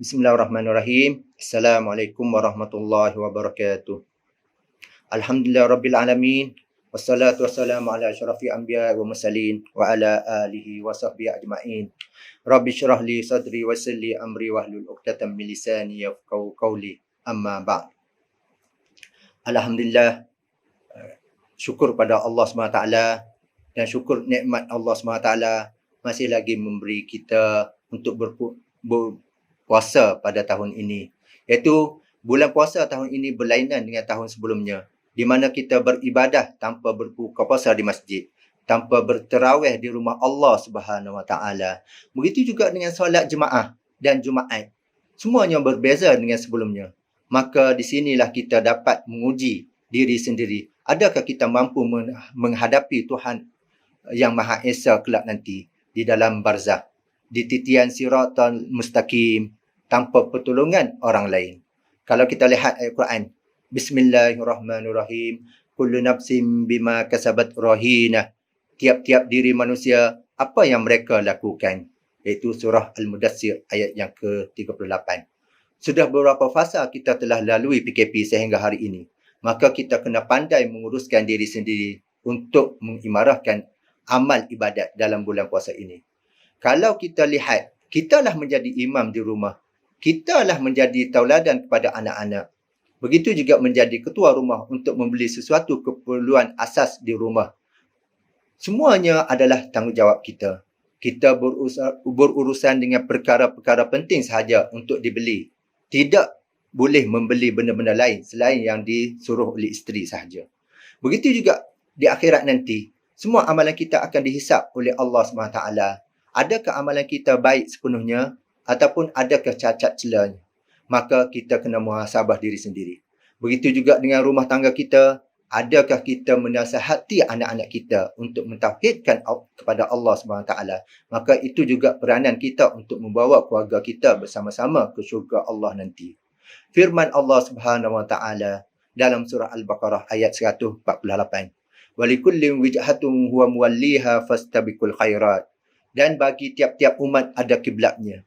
Bismillahirrahmanirrahim. Assalamualaikum warahmatullahi wabarakatuh. Alhamdulillah rabbil alamin. Wassalatu wassalamu ala asyrafil anbiya wa mursalin wa ala alihi wa sahbihi ajma'in. Rabbi syrah li sadri wa yassir li amri wahlul 'uqdatam min lisani yafqahu qawli. Amma ba'd. Alhamdulillah, syukur pada Allah SWT dan syukur nikmat Allah SWT masih lagi memberi kita untuk berpuasa pada tahun ini. Iaitu bulan puasa tahun ini berlainan dengan tahun sebelumnya, di mana kita beribadah tanpa berbuka puasa di masjid, tanpa berterawih di rumah Allah Subhanahu Wa Taala. Begitu juga dengan solat jemaah dan Jumaat. Semuanya berbeza dengan sebelumnya. Maka di sinilah kita dapat menguji diri sendiri. Adakah kita mampu menghadapi Tuhan yang Maha Esa kelak nanti di dalam barzakh, di titian siratal mustaqim, tanpa pertolongan orang lain. Kalau kita lihat ayat Quran, Bismillahirrahmanirrahim. Kullu nafsin bima kasabat rahinah. Tiap-tiap diri manusia, apa yang mereka lakukan. Iaitu surah Al-Mudaththir ayat yang ke-38. Sudah beberapa fasa kita telah lalui PKP sehingga hari ini. Maka kita kena pandai menguruskan diri sendiri untuk mengimarahkan amal ibadat dalam bulan puasa ini. Kalau kita lihat, kitalah menjadi imam di rumah. Kitalah menjadi tauladan kepada anak-anak. Begitu juga menjadi ketua rumah untuk membeli sesuatu keperluan asas di rumah. Semuanya adalah tanggungjawab kita. Kita berurusan dengan perkara-perkara penting sahaja untuk dibeli. Tidak boleh membeli benda-benda lain selain yang disuruh oleh isteri sahaja. Begitu juga di akhirat nanti, semua amalan kita akan dihisap oleh Allah SWT. Adakah amalan kita baik sepenuhnya ataupun adakah cacat celanya? Maka kita kena muhasabah diri sendiri. Begitu juga dengan rumah tangga kita. Adakah kita menasihati anak-anak kita untuk mentauhidkan kepada Allah SWT? Maka itu juga peranan kita untuk membawa keluarga kita bersama-sama ke syurga Allah nanti. Firman Allah Subhanahu Wa Taala dalam surah Al-Baqarah ayat 148. Walikullin wijhatun huwa muwalliha fastabiqul khairat. Dan bagi tiap-tiap umat ada kiblatnya.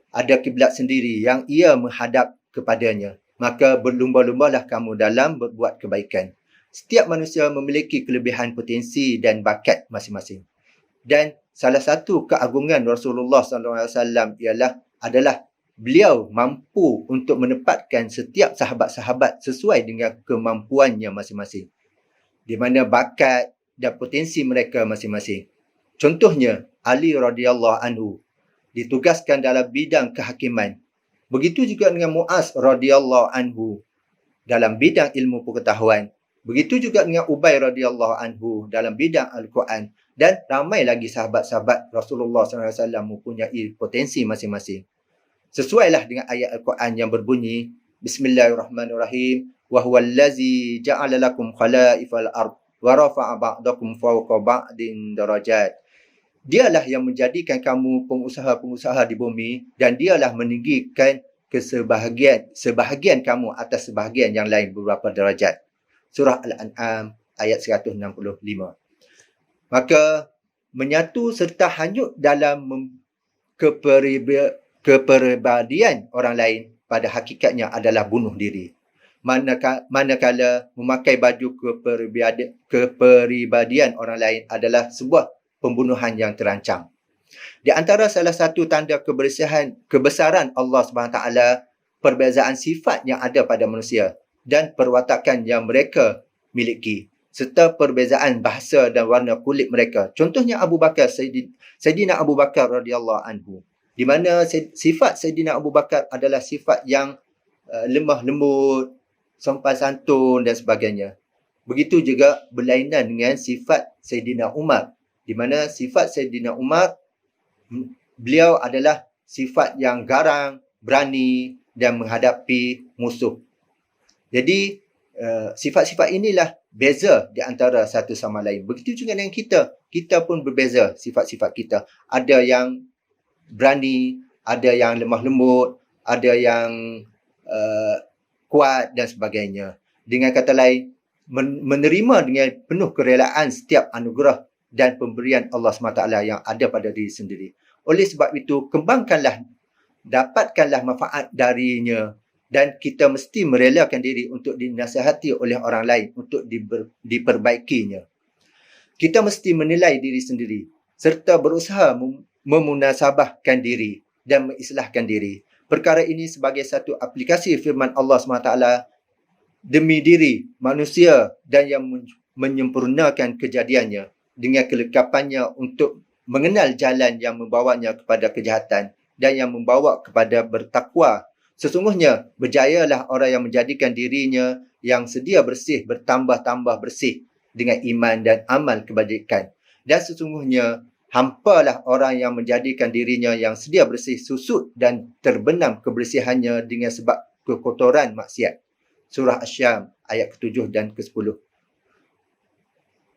Ada kiblat sendiri yang ia menghadap kepadanya. Maka berlumba-lumbalah kamu dalam berbuat kebaikan. Setiap manusia memiliki kelebihan potensi dan bakat masing-masing. Dan salah satu keagungan Rasulullah SAW adalah beliau mampu untuk menempatkan setiap sahabat-sahabat sesuai dengan kemampuannya masing-masing. Di mana bakat dan potensi mereka masing-masing. Contohnya, Ali radhiyallahu anhu ditugaskan dalam bidang kehakiman. Begitu juga dengan Muaz radhiyallahu anhu dalam bidang ilmu pengetahuan. Begitu juga dengan Ubay radhiyallahu anhu dalam bidang Al-Quran. Dan ramai lagi sahabat-sahabat Rasulullah SAW mempunyai potensi masing-masing. Sesuailah dengan ayat Al-Quran yang berbunyi, Bismillahirrahmanirrahim. Wa huwallazi ja'ala lakum khalaifal ard wa rafa'a ba'dakum fawqa ba'din darajat. Dialah yang menjadikan kamu pengusaha-pengusaha di bumi dan dialah meninggikan sebahagian kamu atas sebahagian yang lain beberapa darajat. Surah Al-An'am ayat 165. Maka menyatu serta hanyut dalam kepribadian orang lain pada hakikatnya adalah bunuh diri. Manakala memakai baju kepribadian orang lain adalah sebuah pembunuhan yang terancam. Di antara salah satu tanda kebesaran Allah SWT, perbezaan sifat yang ada pada manusia dan perwatakan yang mereka miliki, serta perbezaan bahasa dan warna kulit mereka. Contohnya Abu Bakar, Sayyidina Abu Bakar radhiyallahu anhu, di mana sifat Sayyidina Abu Bakar adalah sifat yang lemah lembut, sopan santun dan sebagainya. Begitu juga berlainan dengan sifat Sayyidina Umar, di mana sifat Sayyidina Umar, beliau adalah sifat yang garang, berani dan menghadapi musuh. Jadi, sifat-sifat inilah beza di antara satu sama lain. Begitu juga dengan kita. Kita pun berbeza sifat-sifat kita. Ada yang berani, ada yang lemah lembut, ada yang kuat dan sebagainya. Dengan kata lain, menerima dengan penuh kerelaan setiap anugerah dan pemberian Allah SWT yang ada pada diri sendiri. Oleh sebab itu, kembangkanlah dapatkanlah manfaat darinya, dan kita mesti merelakan diri untuk dinasihati oleh orang lain untuk diperbaikinya. Kita mesti menilai diri sendiri serta berusaha memunasabahkan diri dan mengislahkan diri. Perkara ini sebagai satu aplikasi firman Allah SWT demi diri manusia dan yang menyempurnakan kejadiannya dengan kelengkapannya untuk mengenal jalan yang membawanya kepada kejahatan dan yang membawa kepada bertakwa. Sesungguhnya berjayalah orang yang menjadikan dirinya yang sedia bersih bertambah-tambah bersih dengan iman dan amal kebajikan. Dan sesungguhnya hampalah orang yang menjadikan dirinya yang sedia bersih susut dan terbenam kebersihannya dengan sebab kekotoran maksiat. Surah Asy-Syam ayat ke-7 dan ke-10.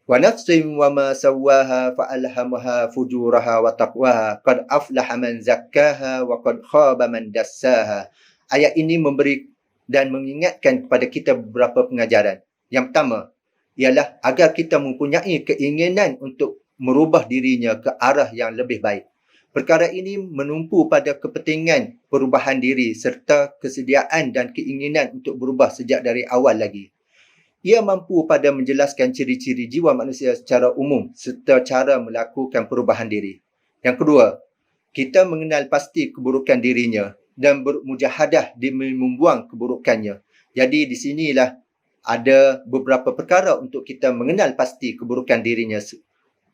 Wa nafsin wa ma sawwaha fa alhamaha fujuraha wa taqwaha qad aflaha man zakkaha wa qad khaba man dassaha. Ayat ini memberi dan mengingatkan kepada kita beberapa pengajaran. Yang pertama ialah agar kita mempunyai keinginan untuk merubah dirinya ke arah yang lebih baik. Perkara ini menumpu pada kepentingan perubahan diri serta kesediaan dan keinginan untuk berubah sejak dari awal lagi. Ia mampu pada menjelaskan ciri-ciri jiwa manusia secara umum serta cara melakukan perubahan diri. Yang kedua, kita mengenal pasti keburukan dirinya dan bermujahadah demi membuang keburukannya. Jadi di sinilah ada beberapa perkara untuk kita mengenal pasti keburukan dirinya,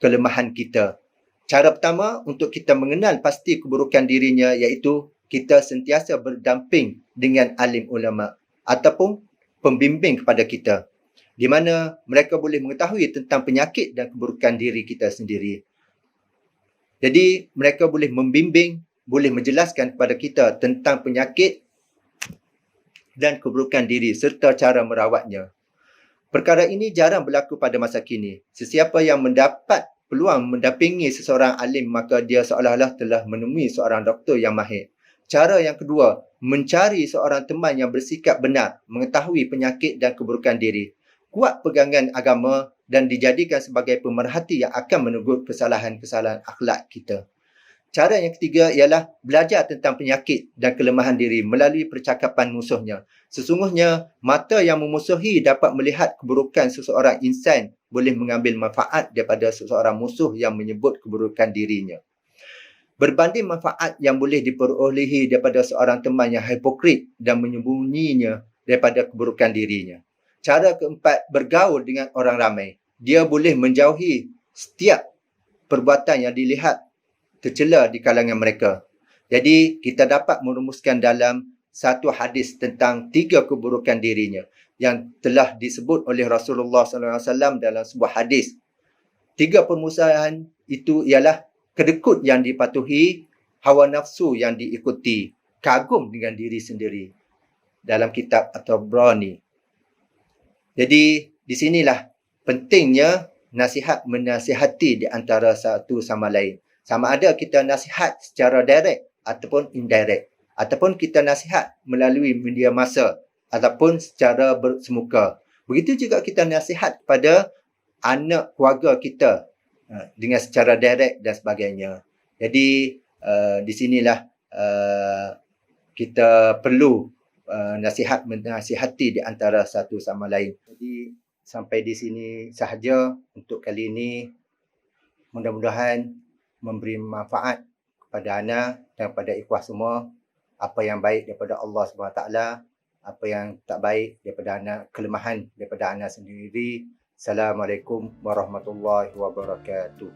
kelemahan kita. Cara pertama untuk kita mengenal pasti keburukan dirinya iaitu kita sentiasa berdamping dengan alim ulama ataupun pembimbing kepada kita, di mana mereka boleh mengetahui tentang penyakit dan keburukan diri kita sendiri. Jadi mereka boleh membimbing, boleh menjelaskan kepada kita tentang penyakit dan keburukan diri serta cara merawatnya. Perkara ini jarang berlaku pada masa kini. Sesiapa yang mendapat peluang mendampingi seseorang alim, maka dia seolah-olah telah menemui seorang doktor yang mahir. Cara yang kedua, mencari seorang teman yang bersikap benar, mengetahui penyakit dan keburukan diri, kuat pegangan agama dan dijadikan sebagai pemerhati yang akan menegur kesalahan-kesalahan akhlak kita. Cara yang ketiga ialah belajar tentang penyakit dan kelemahan diri melalui percakapan musuhnya. Sesungguhnya, mata yang memusuhi dapat melihat keburukan seseorang insan boleh mengambil manfaat daripada seseorang musuh yang menyebut keburukan dirinya. Berbanding manfaat yang boleh diperolehi daripada seorang teman yang hipokrit dan menyembunyinya daripada keburukan dirinya. Cara keempat, bergaul dengan orang ramai. Dia boleh menjauhi setiap perbuatan yang dilihat tercela di kalangan mereka. Jadi kita dapat merumuskan dalam satu hadis tentang 3 keburukan dirinya yang telah disebut oleh Rasulullah SAW dalam sebuah hadis. 3 permusuhan itu ialah kedekut yang dipatuhi, hawa nafsu yang diikuti, kagum dengan diri sendiri dalam kitab At-Tabrani. Jadi di sinilah pentingnya nasihat menasihati di antara satu sama lain. Sama ada kita nasihat secara direct ataupun indirect. Ataupun kita nasihat melalui media massa ataupun secara bersemuka. Begitu juga kita nasihat kepada anak keluarga kita dengan secara direct dan sebagainya. Jadi di sinilah kita perlu nasihat menasihati di antara satu sama lain. Jadi sampai di sini sahaja untuk kali ini. Mudah-mudahan memberi manfaat kepada Ana dan kepada ikhwah semua. Apa yang baik daripada Allah SWT, apa yang tak baik daripada Ana, kelemahan daripada Ana sendiri. Assalamualaikum warahmatullahi wabarakatuh.